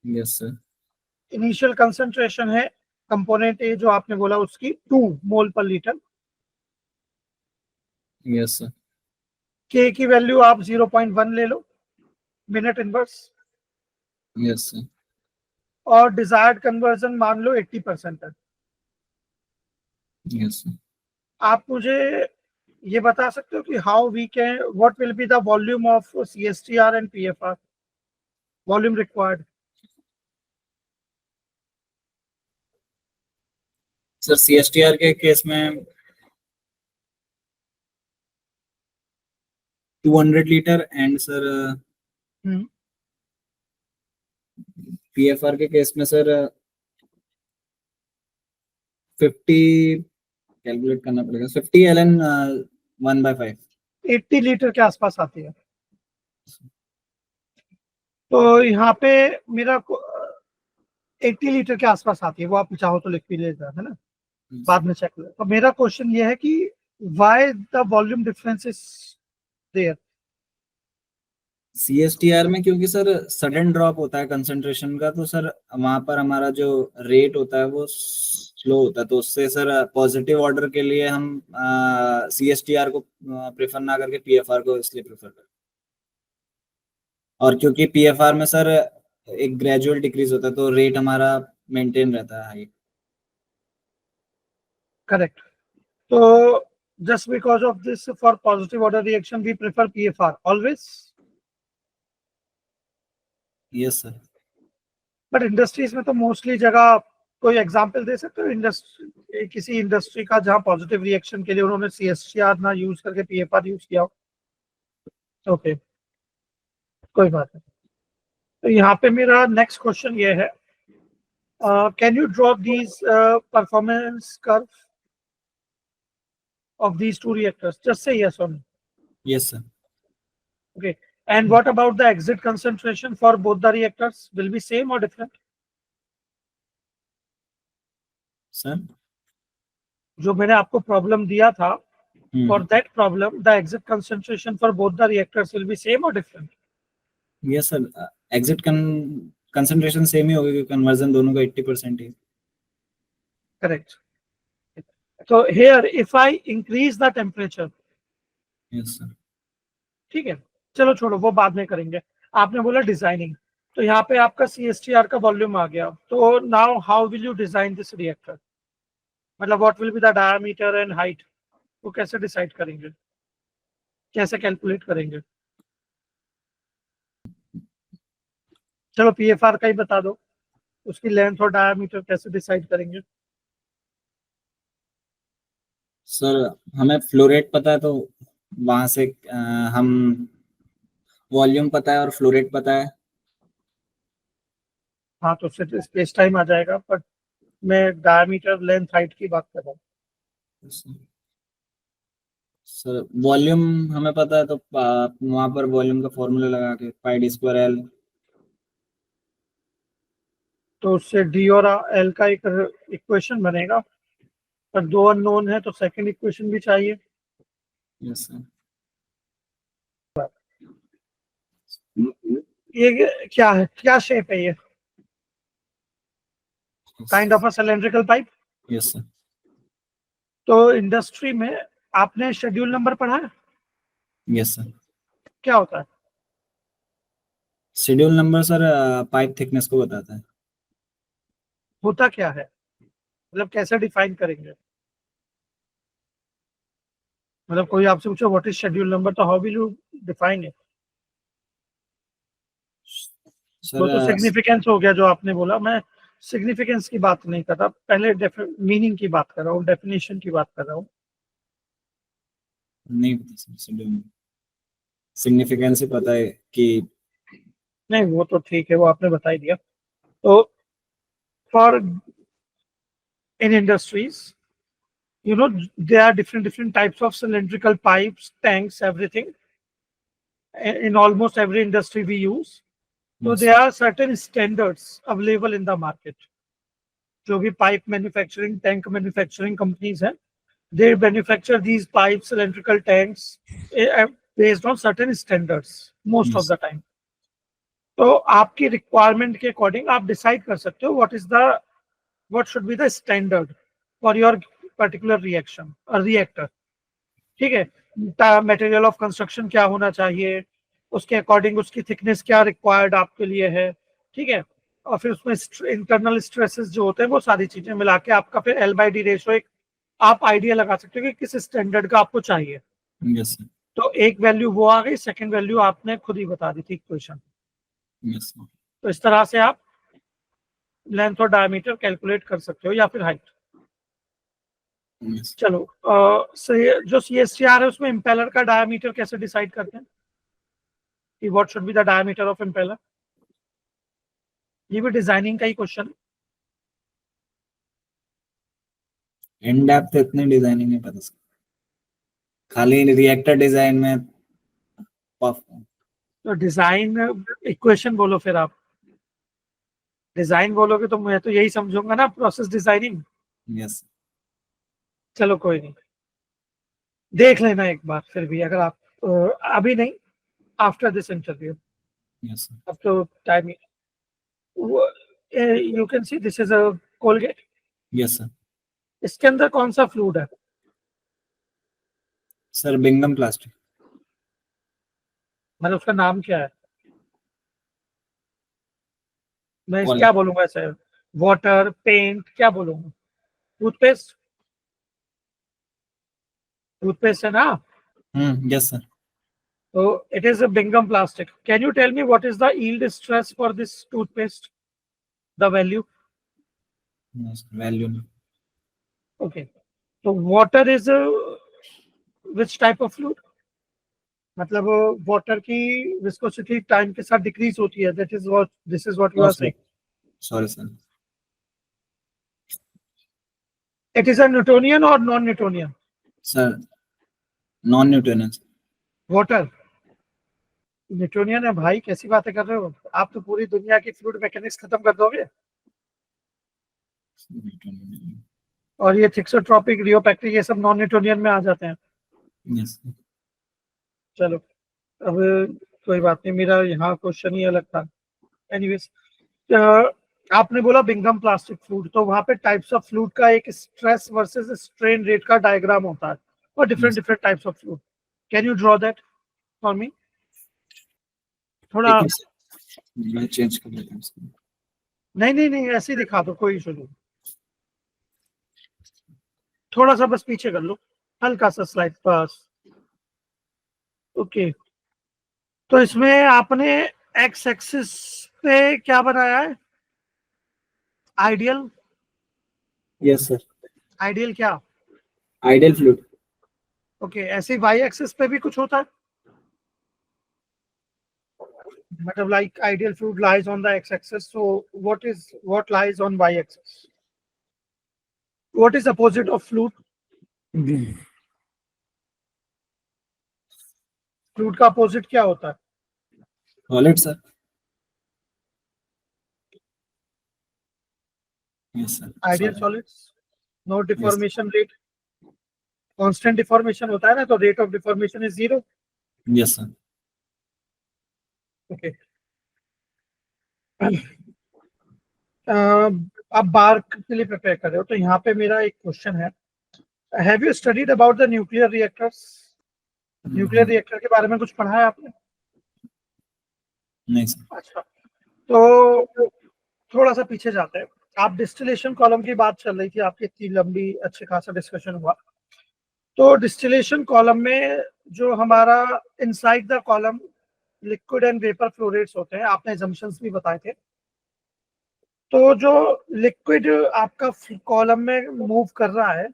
Yes sir. Initial concentration है कंपोनेंट ए जो आपने बोला उसकी 2 मोल पर लीटर। Yes sir. के की वैल्यू आप 0.1 ले लो मिनट इनवर्स, यस सर। और डिजायर्ड कन्वर्जन मान लो 80% है। Yes sir. आप मुझे ये बता सकते हो कि how we can, what will be the volume of CSTR and PFR, volume required? Sir CSTR के केस में 200 लीटर एंड सर PFR के केस में सर 50, कैलकुलेट करना पड़ेगा, 50 LN 1/5। 80 लीटर के आसपास आती है। तो यहाँ पे मेरा 80 लीटर के आसपास आती है, वो आप चाहो तो लिख भी लेगा, है ना, बाद में चेक लो। तो मेरा क्वेश्चन ये है कि why the volume difference is there? CSTR में क्योंकि सर सडन ड्रॉप होता है कंसंट्रेशन का, तो सर वहां पर हमारा जो रेट होता है वो स्लो होता है, तो उससे सर पॉजिटिव ऑर्डर के लिए हम CSTR को प्रेफर ना करके PFR को इसलिए प्रेफर करते हैं। और क्योंकि PFR में सर एक ग्रेजुअल डिक्रीज होता है, तो रेट हमारा मेंटेन रहता है हाई। करेक्ट। तो just because of this, for positive order reaction we prefer PFR always, yes sir. but industries में तो मोस्टली जगह, कोई एग्जांपल दे सकते हो इंडस्ट्री, किसी इंडस्ट्री का जहां पॉजिटिव रिएक्शन के लिए उन्होंने CSTR ना यूज करके PFR यूज किया हो? ओके, कोई बात नहीं। तो यहाँ पे मेरा नेक्स्ट क्वेश्चन ये है, can you draw these performance curve of these two reactors? Just say yes or no. Yes sir. Okay. And what about the exit concentration for both the reactors? Will be same or different? Sir जो मैंने आपको problem दिया था, for that problem, the exit concentration for both the reactors will be same or different? Yes sir, exit concentration same ही होगी क्योंकि conversion दोनों का 80% है। Correct. So here, if I increase the temperature, yes sir. ठीक है, चलो छोड़ो वो बाद में करेंगे। आपने बोला डिजाइनिंग, तो यहाँ पे आपका CSTR का वॉल्यूम आ गया, तो now how will you design this reactor? मतलब what will be the diameter and height, वो कैसे डिसाइड करेंगे, कैसे कैलकुलेट करेंगे? चलो PFR का ही बता दो, उसकी लेंथ और डायमीटर कैसे डिसाइड करेंगे? सर हमें फ्लो रेट पता है, तो वहां से हम वॉल्यूम पता है और फ्लो रेट पता है। हाँ, तो उससे स्पेस टाइम आ जाएगा, बट मैं डायमीटर, लेंथ, हाइट की बात कर रहा हूँ। सर वॉल्यूम हमें पता है, तो वहां पर वॉल्यूम का फॉर्मूला लगा के πd²L। तो उससे D और L का एक इक्वेशन बनेगा, पर दो अननोन है तो सेकंड इक्वेशन भी चाहिए। Yes sir. ये क्या है, क्या शेप है ये? Kind of a cylindrical pipe. Yes sir. तो इंडस्ट्री में आपने शेड्यूल नंबर पढ़ा है? Yes sir. क्या होता है? Schedule number sir pipe thickness को बताता है। होता क्या है, मतलब कैसे डिफाइन करेंगे? मतलब कोई आपसे पूछे व्हाट इज शेड्यूल नंबर, तो how will you define it? वो तो सर सिग्निफिकेंस हो गया जो आपने बोला, मैं सिग्निफिकेंस की बात नहीं कर रहा, पहले मीनिंग की बात कर रहा हूँ, डेफिनेशन की बात कर रहा हूँ। नहीं पता सर, शेड्यूल सिग्निफिकेंस ही पता है कि नहीं वो तो ठीक है, वो आपने बता ही दिया। तो for in industries, you know, there are different types of cylindrical pipes, tanks, everything in almost every industry we use. So Yes. there are certain standards available in the market. जो भी pipe manufacturing, tank manufacturing companies हैं, they manufacture these pipes, cylindrical tanks based on certain standards most Yes. of the time. तो आपकी requirement के according आप decide कर सकते हो what should be the standard for your particular reaction or reactor, ठीक है? मटेरियल ऑफ कंस्ट्रक्शन क्या होना चाहिए, उसके अकॉर्डिंग उसकी थिकनेस क्या रिक्वायर्ड आपके लिए है, ठीक है। और फिर उसमें इंटरनल स्ट्रेसेस जो होते हैं वो सारी चीजें मिला के आपका फिर L/D रेशो एक आप आइडिया लगा सकते हो कि किस स्टैंडर्ड का आपको चाहिए। Yes sir. तो एक वैल्यू वो आ गई, सेकंड वैल्यू आपने खुद ही बता दी थी इक्वेशन। Yes sir. तो इस तरह से आप लेंथ और डायमीटर कैलकुलेट कर सकते हो या फिर हाइट। यस। चलो जो CSTR है उसमें इम्पेलर का डायमीटर कैसे डिसाइड करते हैं कि what should be the diameter of impeller? ये भी डिजाइनिंग का ही क्वेश्चन। इन डेप्थ इतनी डिजाइनिंग नहीं पता सर, खाली रिएक्टर डिजाइन में तो डिजाइन इक्वेशन बोलो, फिर आप डिजाइन बोलोगे तो मैं तो यही समझूंगा ना, प्रोसेस डिजाइनिंग। यस। चलो कोई नहीं, देख लेना एक बार फिर भी, अगर आप अभी नहीं, after this interview. Yes sir. अब तो time, you can see this is a Colgate. Yes sir. इसके अंदर कौन सा फ्लूइड है? Sir Bingham plastic. मतलब उसका नाम क्या है? मैं कौन? क्या बोलूंगा ऐसे, वाटर, पेंट, क्या बोलूंगा? टूथपेस्ट, टूथपेस्ट है ना? Yes sir. So it is a Bingham plastic. Can you tell me what is the yield stress for this toothpaste? The value? Value. Okay. So water is which type of fluid? मतलब water की viscosity time के साथ decreases होती है, that is what this is what you are saying. Sorry sir. It is a Newtonian और non Newtonian? Sir non Newtonian. Water Newtonian है भाई, कैसी बातें कर रहे हो आप? तो पूरी दुनिया की फ्लूइड मैकेनिक्स खत्म कर दोगे। और ये थिक्सोट्रॉपिक, रियोपैक्टिक, ये सब नॉन न्यूटोनियन में आ जाते हैं। यस। चलो अब कोई बात नहीं, मेरा यहाँ क्वेश्चन ही अलग था। एनीवेज, आपने बोला बिंगम प्लास्टिक फ्लूइड, तो वहां पे टाइप्स ऑफ फ्लूइड का एक स्ट्रेस वर्सेस स्ट्रेन रेट का डायग्राम होता है और different different types of fluid. Can you draw that for me? थोड़ा मैं चेंज कर देता हूँ। नहीं नहीं नहीं, ऐसे ही दिखा दो, कोई इशू नहीं। थोड़ा सा बस पीछे कर लो, हल्का सा स्लाइड बस। ओके, तो इसमें आपने एक्स एक्सिस पे क्या बनाया है? आइडियल। Yes sir. आइडियल क्या? Ideal fluid. ओके, ऐसे ही वाई एक्सिस पे भी कुछ होता है, मतलब like ideal fluid lies on the x-axis, so what lies on y-axis? What is opposite of fluid? Fluid का अपोजिट क्या होता है? Solid sir. Yes sir. Ideal solids, no deformation rate, constant deformation होता है ना, तो rate of deformation is 0। Yes sir. Okay, आप बार के लिए प्रिपेयर कर रहे हो, तो यहाँ पे मेरा एक क्वेश्चन है, have you studied about the nuclear reactors? Nuclear reactor के बारे में कुछ पढ़ा है आपने? नहीं सर। अच्छा, तो थोड़ा सा पीछे जाते हैं। आप डिस्टिलेशन कॉलम की बात चल रही थी आपकी, इतनी लंबी अच्छे खासा डिस्कशन हुआ। तो डिस्टिलेशन कॉलम में जो हमारा inside the column liquid and vapour flow rates होते हैं, आपने assumptions भी बताए थे। तो जो लिक्विड आपका कॉलम में मूव कर रहा है,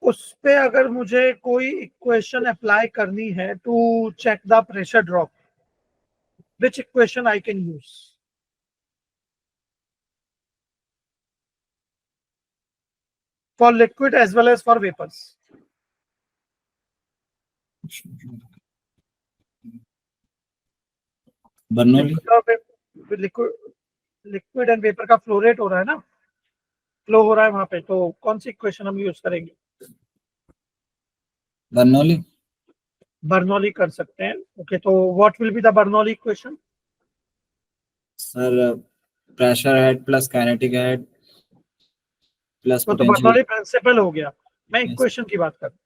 उस पे अगर मुझे कोई इक्वेशन अप्लाई करनी है to check the pressure drop, which equation I can use for liquid as well as for vapors? Bernoulli. Liquid and vapour का फ्लो रेट हो रहा है ना, फ्लो हो रहा है वहां पे, तो कौन सी इक्वेशन हम यूज करेंगे? बर्नौली। बर्नौली कर सकते हैं। ओके, तो what will be the Bernoulli equation? Sir pressure head plus kinetic head plus तो पोटेंशियल। बर्नौली प्रिंसिपल हो गया, मैं Yes. इक्वेशन की बात कर रहा हूं।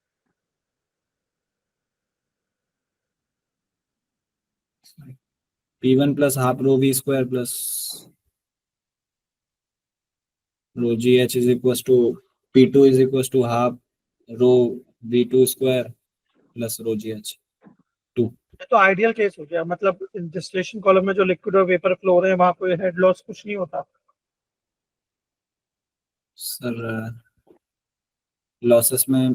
P1 plus half rho V square plus rho GH is equals to P2 is equals to half rho V2 square plus rho GH 2. ये तो आइडियल केस हो गया, मतलब डिस्टिलेशन कॉलम में जो लिक्विड और वेपर फ्लो हो रहे हैं वहां कोई हेड लॉस कुछ नहीं होता। सर लॉसेस में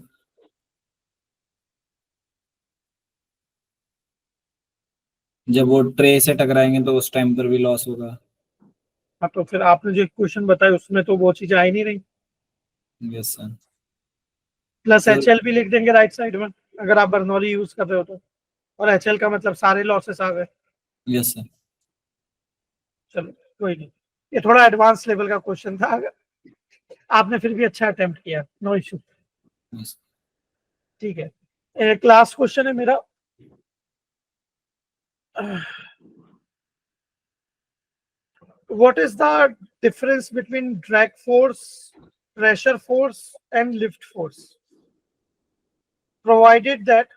जब वो ट्रे से टकराएंगे तो उस टाइम पर भी लॉस होगा। हाँ, तो फिर आपने जो इक्वेशन बताई उसमें तो वो चीजें आई नहीं रही। Yes sir. Plus sir- HL भी लिख देंगे राइट साइड में अगर आप बर्नौली यूज कर रहे हो तो, और HL का मतलब सारे लॉसेस आ गए। Yes sir. चलो कोई नहीं, ये थोड़ा एडवांस लेवल का क्वेश्चन था, आपने फिर भी अच्छा अटेम्प्ट किया, नो इशू। यस ठीक है, एक लास्ट क्वेश्चन है मेरा। What is the difference between drag force, pressure force and lift force? Provided that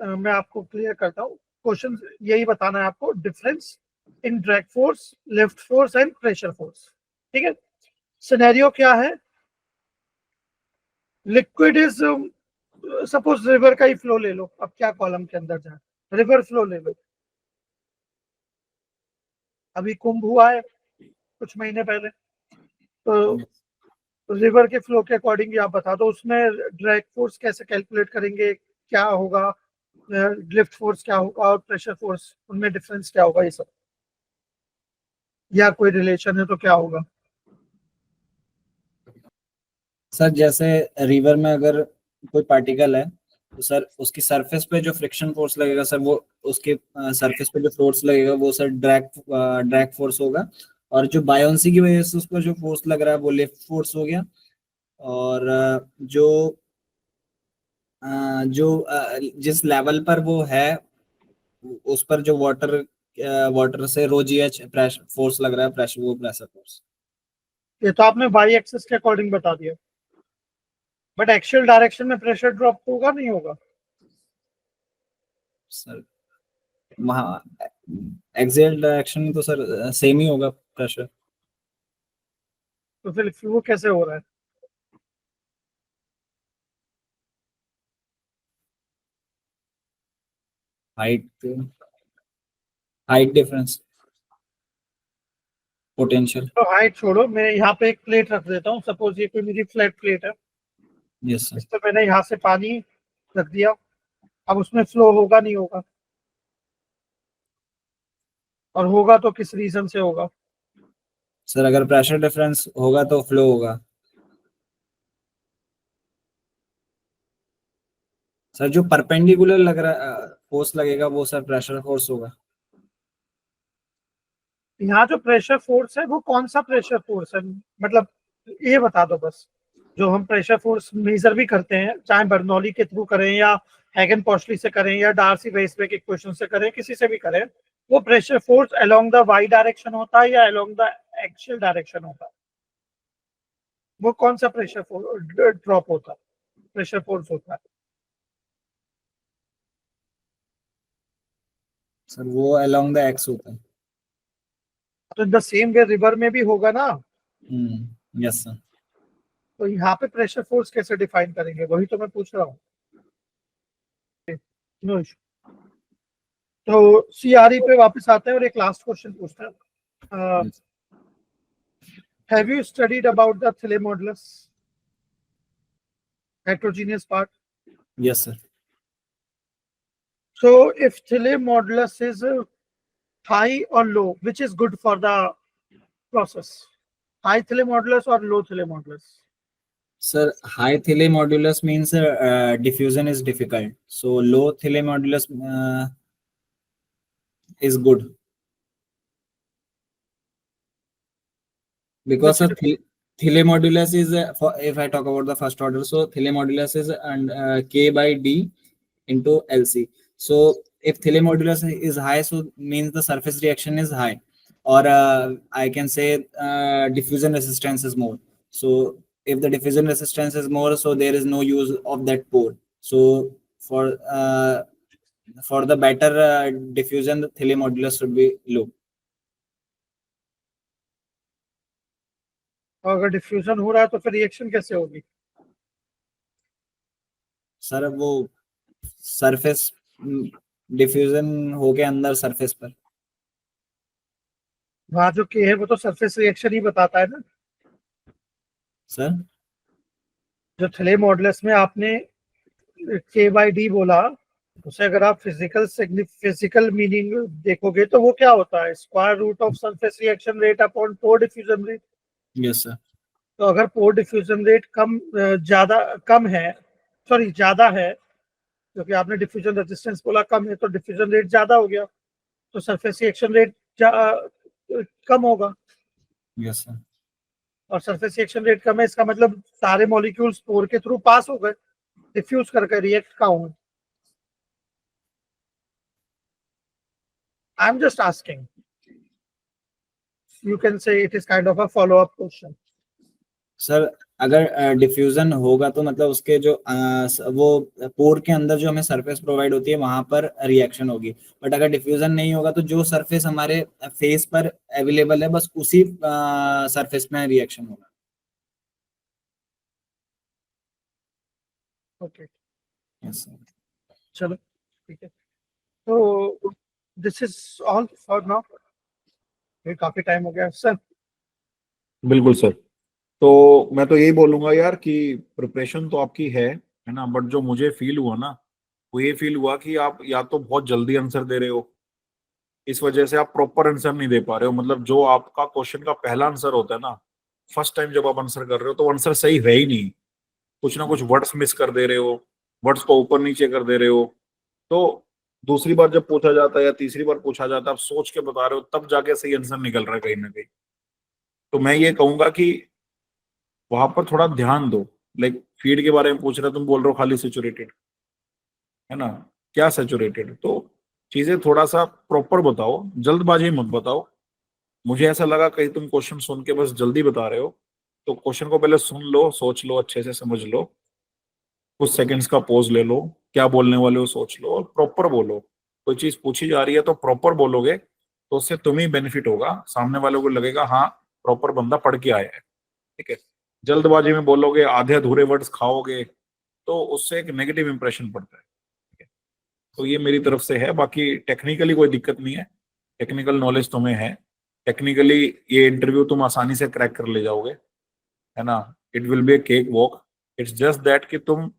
मैं आपको क्लियर करता हूँ, क्वेश्चन यही बताना है आपको, difference in drag force, lift force and pressure force. ठीक है, सिनेरियो क्या है, लिक्विड इज, सपोज रिवर का ही फ्लो ले लो, अब क्या कॉलम के अंदर जाए, रिवर फ्लो ले लो। अभी कुंभ हुआ है कुछ महीने पहले, तो रिवर के फ्लो के अकॉर्डिंग आप बता दो उसमें ड्रैग फोर्स कैसे कैलकुलेट करेंगे, क्या होगा, लिफ्ट फोर्स क्या होगा और प्रेशर फोर्स, उनमें डिफरेंस क्या होगा, ये सब, या कोई रिलेशन है तो क्या होगा। सर जैसे रिवर में अगर कोई पार्टिकल है तो सर उसकी सरफेस पे जो फ्रिक्शन फोर्स लगेगा सर वो उसके सरफेस पे जो फोर्स लगेगा वो सर ड्रैग फोर्स होगा, और जो बायोन्सी की वजह से उस पर जो फोर्स लग रहा है वो लिफ्ट फोर्स हो गया। और जिस लेवल पर वो है उस पर जो वाटर से रो GH प्रेशर फोर्स लग रहा है, प्रेशर वो प्रेशर फोर्स। ये तो आपने वाई एक्सिस के अकॉर्डिंग बता दिया, बट एक्चुअल डायरेक्शन में प्रेशर ड्रॉप होगा नहीं होगा। सर वहाँ एक्सियल डायरेक्शन में तो सर सेम ही होगा प्रेशर। तो फिर वो कैसे हो रहा है। Height height difference potential. तो हाइट छोड़ो, मैं यहाँ पे एक प्लेट रख देता हूँ, सपोज ये कोई मेरी फ्लैट प्लेट है, यस सर। इस पर मैंने यहाँ से पानी रख दिया, अब उसमें फ्लो होगा नहीं होगा, और होगा तो किस रीजन से होगा। सर अगर प्रेशर डिफरेंस होगा तो फ्लो होगा। सर जो परपेंडिकुलर लग रहा फोर्स लगेगा वो सर प्रेशर फोर्स होगा। यहाँ जो प्रेशर फोर्स है वो कौन सा प्रेशर फोर्स है, मतलब ये बता दो बस। जो हम प्रेशर फोर्स मेजर भी करते हैं, चाहे बर्नौली के थ्रू करें या हैगन पॉशली से करें या डार्सी वेइसबेक इक्वेशन से करें, किसी से भी करें, वो pressure force along the Y direction होता है या अलोंग द एक्सियल डायरेक्शन होता है, वो कौन सा प्रेशर ड्रॉप होता है, प्रेशर फोर्स होता है। सर वो अलोंग द एक्स होता है। तो in the same way river में भी होगा ना, यस सर। तो यहाँ पे प्रेशर फोर्स कैसे डिफाइन करेंगे, वही तो मैं पूछ रहा हूँ। No issue. तो CRE पे वापस आते हैं और एक लास्ट क्वेश्चन पूछते हैं। Have you studied about the Thiele modulus, heterogeneous part? Yes sir. So if Thiele modulus is high or low, which is good for the process? High Thiele modulus or low Thiele modulus? Sir, high Thiele modulus means diffusion is difficult. So low Thiele modulus is good. Because of Thiele modulus is, if I talk about the first order, so Thiele modulus is K by D into LC. So if Thiele modulus is high, so means the surface reaction is high. Or I can say diffusion resistance is more. So if the diffusion resistance is more, so there is no use of that pore. So for For the better diffusion, the Thiele modulus should be low. और अगर diffusion हो रहा है तो फिर reaction कैसे होगी? Sir वो सरफेस डिफ्यूजन हो के अंदर सरफेस पर। वहाँ जो के है वो तो सरफेस रिएक्शन ही बताता है ना सर जो थिले मॉडुलस में आपने k/d बोला, उसे अगर आप फिजिकल मीनिंग देखोगे तो वो क्या होता है? Square root of surface reaction rate upon pore diffusion rate. Yes sir. तो अगर पोर डिफ्यूजन रेट ज्यादा है, क्योंकि आपने डिफ्यूजन रेजिस्टेंस बोला कम है, तो डिफ्यूजन रेट ज्यादा हो गया तो सरफेस रिएक्शन रेट कम होगा। Yes sir. और सरफेस रिएक्शन रेट कम है, इसका मतलब सारे मॉलिक्यूल्स पोर के थ्रू पास हो गए, डिफ्यूज करके रिएक्ट का होंगे। I am just asking, you can say it is kind of a follow up question. Sir अगर डिफ्यूजन होगा तो मतलब उसके जो वो पोर के अंदर जो हमें सरफेस प्रोवाइड होती है वहां पर रिएक्शन होगी, बट अगर डिफ्यूजन नहीं होगा तो जो सरफेस हमारे फेस पर अवेलेबल है बस उसी सरफेस में रिएक्शन होगा। Okay yes sir. चलो ठीक है, तो this is all for now. ये काफी टाइम हो गया सर। बिल्कुल सर। तो मैं तो यही बोलूंगा यार कि प्रिपरेशन तो आपकी है ना, बट जो मुझे फील हुआ ना वो ये फील हुआ कि आप या तो बहुत जल्दी आंसर दे रहे हो, इस वजह से आप प्रॉपर आंसर नहीं दे पा रहे हो। मतलब जो आपका क्वेश्चन का पहला आंसर होता है ना, फर्स्ट टाइम जब आप आंसर कर रहे हो तो आंसर सही है ही नहीं, कुछ ना कुछ वर्ड्स मिस कर दे रहे हो, वर्ड्स को ऊपर नीचे कर दे रहे हो। तो दूसरी बार जब पूछा जाता है या तीसरी बार पूछा जाता है, आप सोच के बता रहे हो, तब जाके सही आंसर निकल रहा है कहीं ना कहीं। तो मैं ये कहूंगा कि वहां पर थोड़ा ध्यान दो। लाइक फीड के बारे में पूछ रहे हो, तुम बोल रहे हो खाली सेचुरेटेड, है ना? क्या सेचुरेटेड? तो चीजें थोड़ा सा प्रॉपर बताओ, जल्दबाजी मत बताओ। मुझे ऐसा लगा कहीं तुम क्वेश्चन सुन के बस जल्दी बता रहे हो, तो क्वेश्चन को पहले सुन लो, सोच लो, अच्छे से समझ लो, कुछ सेकंड्स का पॉज ले लो, क्या बोलने वाले हो सोच लो और प्रॉपर बोलो। कोई चीज पूछी जा रही है तो प्रॉपर बोलोगे तो उससे तुम्हें बेनिफिट होगा, सामने वालों को लगेगा हाँ प्रॉपर बंदा पढ़ के आया है। ठीक है, जल्दबाजी में बोलोगे, आधे अधूरे वर्ड्स खाओगे तो उससे एक नेगेटिव इंप्रेशन पड़ता है। ठीक है, तो ये मेरी तरफ से है। बाकी टेक्निकली कोई दिक्कत नहीं है, टेक्निकल नॉलेज तुम्हें है, टेक्निकली ये इंटरव्यू तुम आसानी से क्रैक कर ले जाओगे, है ना? It will be A cake walk. It's just that कि तुम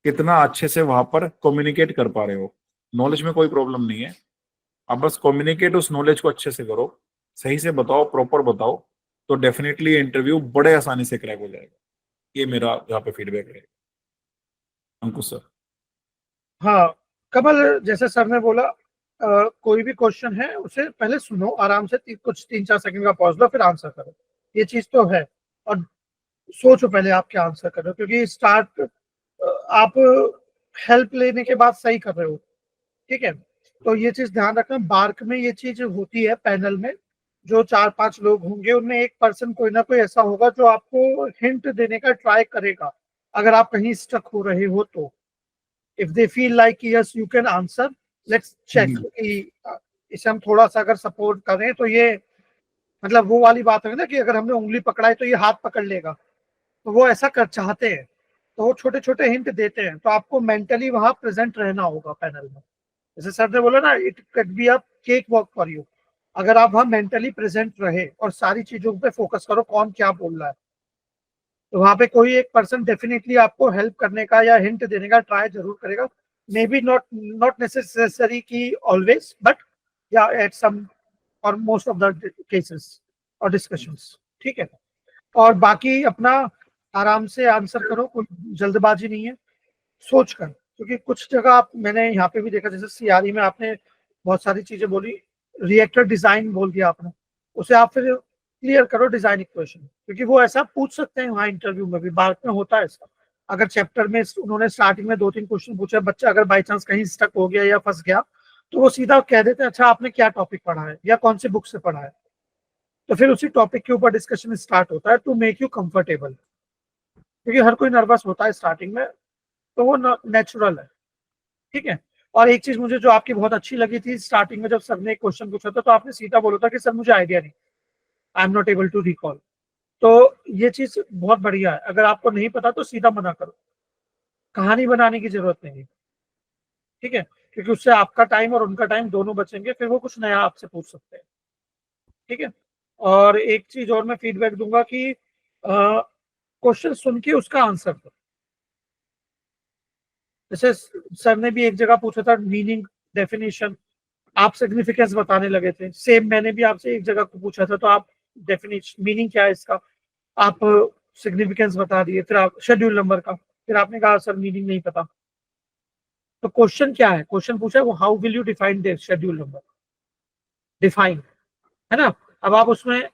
कितना अच्छे से वहां पर कम्युनिकेट कर पा रहे हो। नॉलेज में कोई प्रॉब्लम नहीं है, आप बस कम्युनिकेट उस नॉलेज को अच्छे से करो, सही से बताओ, प्रॉपर बताओ, तो डेफिनेटली इंटरव्यू बड़े आसानी से क्रैक हो जाएगा। ये मेरा यहाँ पे फीडबैक रहेगा। अंकुश सर। हाँ कमल, जैसे सर ने बोला, कोई भी क्वेश्चन है उसे पहले सुनो आराम से, कुछ 3-4 सेकंड का पॉज लो, फिर आंसर करो। ये चीज तो है, और सोचो पहले आप क्या आंसर कर रहे हो, क्योंकि स्टार्ट आप हेल्प लेने के बाद सही कर रहे हो। ठीक है, तो ये चीज ध्यान रखना। बार्क में ये चीज होती है, पैनल में जो 4-5 लोग होंगे उनमें एक पर्सन कोई ना कोई ऐसा होगा जो आपको हिंट देने का ट्राई करेगा अगर आप कहीं स्टक हो रहे हो तो। If they feel like yes you can answer, let's check कि इसे हम थोड़ा सा अगर सपोर्ट करें तो ये मतलब वो वाली बात है ना कि अगर हमने उंगली पकड़ाई तो ये हाथ पकड़ लेगा, तो वो ऐसा कर चाहते हैं, तो वो छोटे छोटे हिंट देते हैं। तो आपको मेंटली वहां प्रेजेंट रहना होगा पैनल में। जैसे सर ने बोला ना, it can be a cake walk for you. अगर आप वहां मेंटली प्रेजेंट रहे और सारी चीजों पे फोकस करो कौन क्या बोल रहा है, तो वहां पे कोई एक पर्सन डेफिनेटली आपको हेल्प करने का या हिंट देने का ट्राई जरूर करेगा। मे बी नॉट नेसेसरी की ऑलवेज, बट या एट सम और मोस्ट ऑफ द केसेस और डिस्कशंस। ठीक है, और बाकी अपना आराम से आंसर करो, कोई जल्दबाजी नहीं है, सोच कर। क्योंकि कुछ जगह आप, मैंने यहाँ पे भी देखा, जैसे सीआरई में आपने बहुत सारी चीजें बोली, रिएक्टर डिजाइन बोल दिया आपने, उसे आप फिर क्लियर करो डिजाइन इक्वेशन, क्योंकि वो ऐसा पूछ सकते हैं वहाँ इंटरव्यू में भी, बात में होता है ऐसा। अगर चैप्टर में उन्होंने स्टार्टिंग में 2-3 क्वेश्चन पूछे, बच्चा अगर बाई चांस कहीं स्टक हो गया या फंस गया, तो वो सीधा कह देते हैं अच्छा आपने क्या टॉपिक पढ़ा है या कौन सी बुक से पढ़ा है, तो फिर उसी टॉपिक के ऊपर डिस्कशन स्टार्ट होता है टू मेक यू कंफर्टेबल। क्योंकि हर कोई नर्वस होता है स्टार्टिंग में, तो वो नेचुरल है। ठीक है, और एक चीज मुझे जो आपकी बहुत अच्छी लगी थी स्टार्टिंग में, जब सर ने एक क्वेश्चन पूछा था तो आपने सीधा बोला था कि सर मुझे आइडिया नहीं, I am not able to recall. तो ये चीज बहुत बढ़िया है, अगर आपको नहीं पता तो सीधा मना करो, कहानी बनाने की जरूरत नहीं है, ठीक है, क्योंकि उससे आपका टाइम और उनका टाइम दोनों बचेंगे, फिर वो कुछ नया आपसे पूछ सकते हैं, ठीक है। और एक चीज और मैं फीडबैक दूंगा कि क्वेश्चन सुन के उसका आंसर दो। जैसे सर ने भी एक जगह पूछा था मीनिंग डेफिनेशन, आप सिग्निफिकेंस बताने लगे थे, सेम मैंने भी आपसे एक जगह को पूछा था, तो आप डेफिनेशन मीनिंग क्या है इसका, आप सिग्निफिकेंस बता दिए, फिर आप शेड्यूल नंबर का, फिर आपने कहा सर मीनिंग नहीं पता। तो क्वेश्चन क्या है, क्वेश्चन पूछा है वो how will you define this schedule number, define, है ना। अब आप उसमें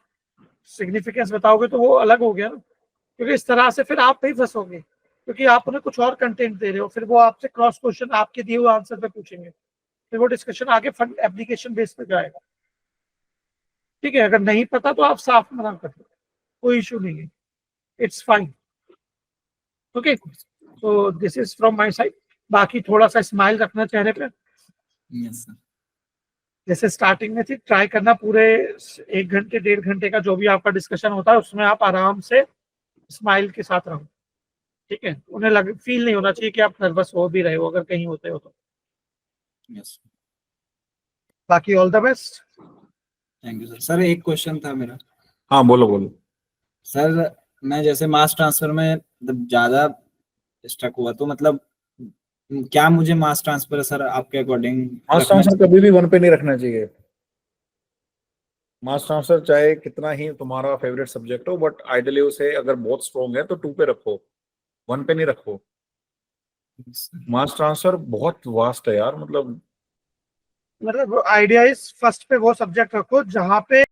सिग्निफिकेंस बताओगे तो वो अलग हो गया ना, क्योंकि इस तरह से फिर आप भी फंसोगे, क्योंकि आप उन्हें कुछ और कंटेंट दे रहे हो, फिर वो आपसे क्रॉस क्वेश्चन आपके दिए हुए आंसर पे पूछेंगे, फिर वो डिस्कशन आगे फंड एप्लीकेशन बेस पे जाएगा, ठीक है। अगर नहीं पता तो आप साफ मना कर दो, कोई इशू नहीं है, it's fine, okay. So this is from my side. बाकी थोड़ा सा स्माइल रखना चेहरे पे, यस सर। जैसे स्टार्टिंग में थी, ट्राई करना पूरे 1 घंटे 1.5 घंटे का जो भी आपका डिस्कशन होता है उसमें आप आराम से स्माइल के साथ रहो, ठीक है। उन्हें लग फील नहीं होना चाहिए कि आप नर्वस हो भी रहे हो, अगर कहीं होते हो तो। यस, बाकी all the best. Thank you sir. Sir एक क्वेश्चन था मेरा। हाँ बोलो बोलो। सर मैं जैसे मास ट्रांसफर में मतलब ज्यादा स्टक हुआ, तो मतलब क्या मुझे मास ट्रांसफर सर आपके अकॉर्डिंग मास रखना ट्रांसफर कभी भी 1 पे नहीं रखना चाहिए। मास ट्रांसफर चाहे कितना ही तुम्हारा फेवरेट सब्जेक्ट हो, बट आइडियली उसे अगर बहुत स्ट्रॉन्ग है तो 2 पे रखो, 1 पे नहीं रखो। चाहिए? मास ट्रांसफर बहुत वास्ट है यार, मतलब मतलब आइडिया इज फर्स्ट पे वो सब्जेक्ट रखो जहां पे